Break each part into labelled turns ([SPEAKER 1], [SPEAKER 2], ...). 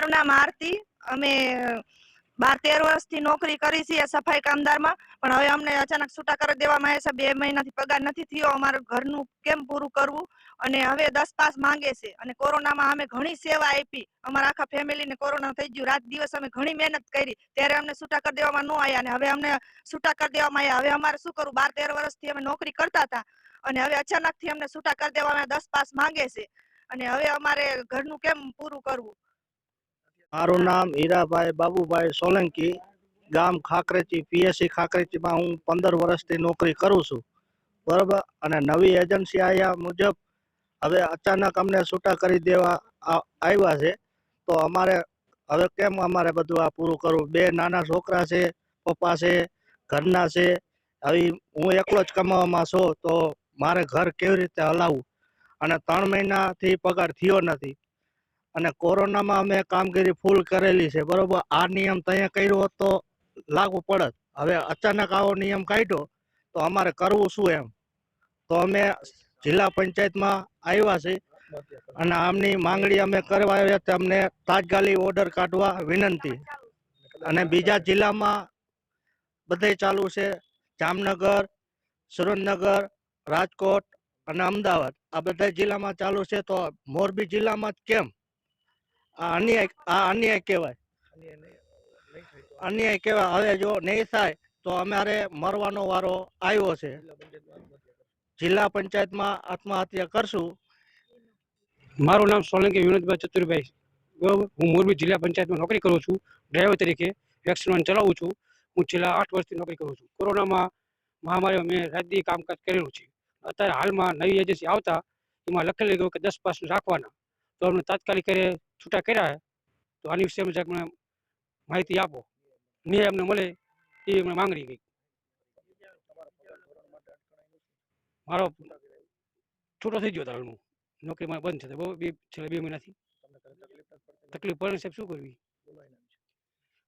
[SPEAKER 1] મારું નામ આરતી। અમે 12-13 વર્ષથી નોકરી કરી છે સફાઈ કામદારમાં, પણ હવે અમને અચાનક છૂટા કરી દેવામાં આવે છે। 2 મહિનાથી પગાર નથી થયો। અમારું ઘરનું કેમ પૂરું કરવું? અને હવે 10 પાસ માંગે છે। અને કોરોનામાં અમે ઘણી સેવા આપી, અમારા આખા ફેમિલીને કોરોના થઈ ગયું। રાત દિવસ અમે ઘણી મહેનત કરી, ત્યારે અમને છૂટા કરી દેવામાં ન આવ્યા, અને હવે અમને છૂટા કરી દેવામાં આવ્યા। હવે અમારે શું કરવું? 12-13 વર્ષથી અમે નોકરી કરતા હતા, અને હવે અચાનકથી અમને છૂટા કરી દેવામાં 10 પાસ માંગે છે, અને હવે અમારે ઘરનું કેમ પૂરું કરવું?
[SPEAKER 2] મારું નામ હીરાભાઈ બાબુભાઈ સોલંકી, ગામ ખાકરેચી, પીએસસી ખાકરેચીમાં હું 15 વર્ષથી નોકરી કરું છું, બરાબર। અને નવી એજન્સી આવ્યા મુજબ હવે અચાનક અમને છૂટા કરી દેવા આવ્યા છે, તો અમારે હવે કેમ અમારે બધું આ પૂરું કરવું? 2 નાના છોકરા છે, પપ્પા છે, ઘરના છે। હવે હું એકલો જ કમાવામાં છું, તો મારે ઘર કેવી રીતે હલાવવું? અને 3 મહિનાથી પગાર થયો નથી, અને કોરોનામાં અમે કામગીરી ફૂલ કરેલી છે, બરોબર। આ નિયમ ત્યાં કર્યો હોત તો લાગુ પડત। હવે અચાનક આવો નિયમ કાઢ્યો તો અમારે કરવું શું એમ? તો અમે જિલ્લા પંચાયતમાં આવ્યા છે, અને આમની માંગણી અમે કરવા આવ્યા તો અમને તાત્કાલિક ઓર્ડર કાઢવા વિનંતી। અને બીજા જિલ્લામાં બધે ચાલુ છે, જામનગર, સુરેન્દ્રનગર, રાજકોટ અને અમદાવાદ, આ બધા જિલ્લામાં ચાલુ છે, તો મોરબી જિલ્લામાં જ કેમ? આ અન્યાય કહેવાય, અન્યાય કહેવાય। હવે જો નહીં થાય તો અમારે મરવાનો વારો આવ્યો છે। જિલ્લા પંચાયતમાં આત્મહત્યા કરશું।
[SPEAKER 3] મારું નામ સોલંકી વિનોદભાઈ ચતુરભાઈ, બરાબર। હું મોરબી જિલ્લા પંચાયતમાં નોકરી કરું છું, ડ્રાઈવર તરીકે વેક્સિન વાન ચલાવું છું। હું છેલ્લા 8 વર્ષથી નોકરી કરું છું। કોરોનામાં મહામારીમાં મેં રાતદી કામકાજ કરેલું છે। અત્યારે હાલમાં નવી એજન્સી આવતા એમાં લખેલું ગયું કે 10 પાસ રાખવાના, તો અમને તાત્કાલિક છૂટા કર્યા। તો આની વિશે જરાક મને માહિતી આપો, ન્યાય અમને મળે એ અમને માંગણી ગઈ। મારો છૂટો થઈ ગયો હતો, હાલમાં નોકરીમાં બંધ છે, છેલ્લા 2 મહિનાથી તકલીફ પડે સાહેબ, શું કરવી?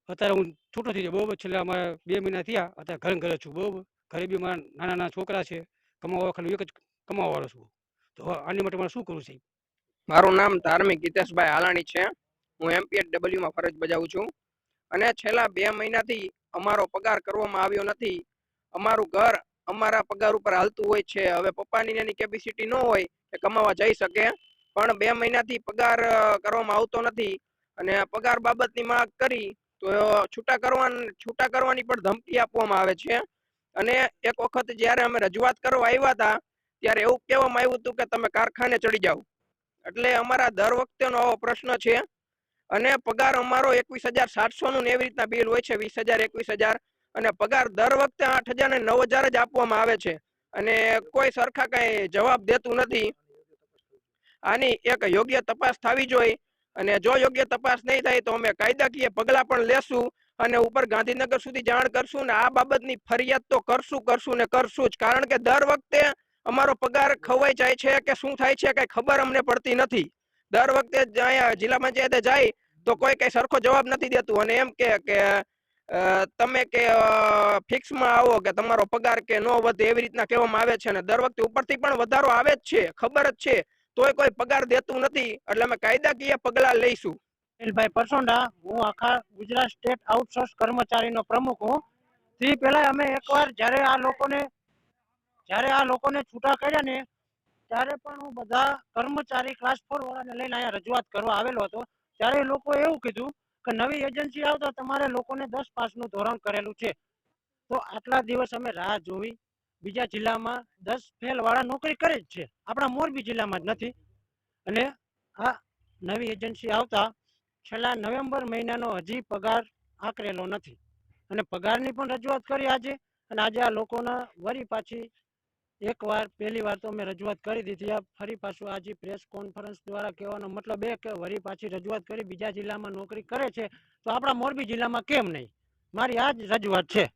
[SPEAKER 3] અત્યારે હું છૂટો થઈ ગયો, બરોબર। છેલ્લા અમારે 2 મહિના થયા, અત્યારે ઘરે છું, બરોબર। ઘરે બી મારા નાના નાના છોકરા છે, કમાવા ખાલી એક જ કમાવા વાળો છું, તો આની માટે મારે શું કરવું છે?
[SPEAKER 4] મારું નામ ધાર્મિક ગીતેશભાઈ હાલાણી છે। હું MPHW માં ફરજ બજાવું છું, અને છેલ્લા 2 મહિનાથી અમારો પગાર કરવામાં આવ્યો નથી। અમારું ઘર અમારા પગાર ઉપર હાલતું હોય છે। હવે પપ્પાની એની કેપેસિટી ન હોય કે કમાવા જઈ શકે, પણ 2 મહિનાથી પગાર કરવામાં આવતો નથી, અને પગાર બાબતની માંગ કરી તો છૂટા કરવાની પણ ધમકી આપવામાં આવે છે। અને એક વખત જ્યારે અમે રજૂઆત કરવા આવ્યા હતા, ત્યારે એવું કહેવામાં આવ્યું હતું કે તમે કારખાને ચડી જાઓ। એટલે અમારા દર વખતેનો આવો પ્રશ્ન છે, અને પગાર અમારો 21,700 નું એવી રીતના બિલ હોય છે, 20,000 21,000, અને પગાર દર વખતે 8,000 ને 9,000 જ આપવામાં આવે છે, અને કોઈ સરખા કઈ જવાબ દેતું નથી। આની એક યોગ્ય તપાસ થવી જોઈએ, અને જો યોગ્ય તપાસ નહીં થાય તો અમે કાયદાકીય પગલાં પણ લેશું, અને ઉપર ગાંધીનગર સુધી જાણ કરશું, ને આ બાબતની ફરિયાદ તો કરશું ને કરશું જ। કારણ કે દર વખતે અમારો પગાર ખવાઈ જાય છે કે શું થાય છે કઈ ખબર અમને પડતી નથી। દર વખતે અહીંયા જિલ્લા પંચાયતે જાય તો કોઈ કઈ સરખો જવાબ નથી દેતું, અને એમ કે તમે કે ફિક્સમાં આવો કે તમારો પગાર કે ન વધે એવી રીતના કહેવામાં આવે છે, અને દર વખતે ઉપરથી પણ વધારો આવે જ છે, ખબર જ છે, તોય કોઈ પગાર દેતું નથી। એટલે અમે કાયદાકીય પગલાં લઈશું।
[SPEAKER 5] ભાઈ પરસોંડા, હું આખા ગુજરાત સ્ટેટ આઉટસોર્સ કર્મચારીનો પ્રમુખ હું। તે પહેલા અમે એકવાર જ્યારે આ લોકોને છૂટા કર્યા ને, ત્યારે પણ હું બધા કર્મચારી ક્લાસ 4 વાળાને લઈને અહીંયા રજૂઆત કરવા આવેલો હતો। ત્યારે એ લોકોએ એવું કીધું કે નવી એજન્સી આવતા તમારે લોકોને 10 પાસનું ધોરણ કરેલું છે। તો આટલા દિવસ અમે રાહ જોવી, બીજા જિલ્લામાં 10 ફેલ વાળા નોકરી કરે જ છે, આપણા મોરબી જિલ્લામાં જ નથી। અને આ નવી એજન્સી આવતા છેલ્લા નવેમ્બર મહિનાનો હજી પગાર આકરેલો નથી, અને પગારની પણ રજૂઆત કરી આજે, અને આજે આ લોકોના વરી પાછી પહેલી વાર તો અમે રજૂઆત કરી દીધી, આ ફરી પાછું આજે પ્રેસ કોન્ફરન્સ દ્વારા કહેવાનો મતલબ એ કે વરી પાછી રજૂઆત કરી, બીજા જિલ્લામાં નોકરી કરે છે તો આપણા મોરબી જિલ્લામાં કેમ નહીં? મારી આ જ રજૂઆત છે।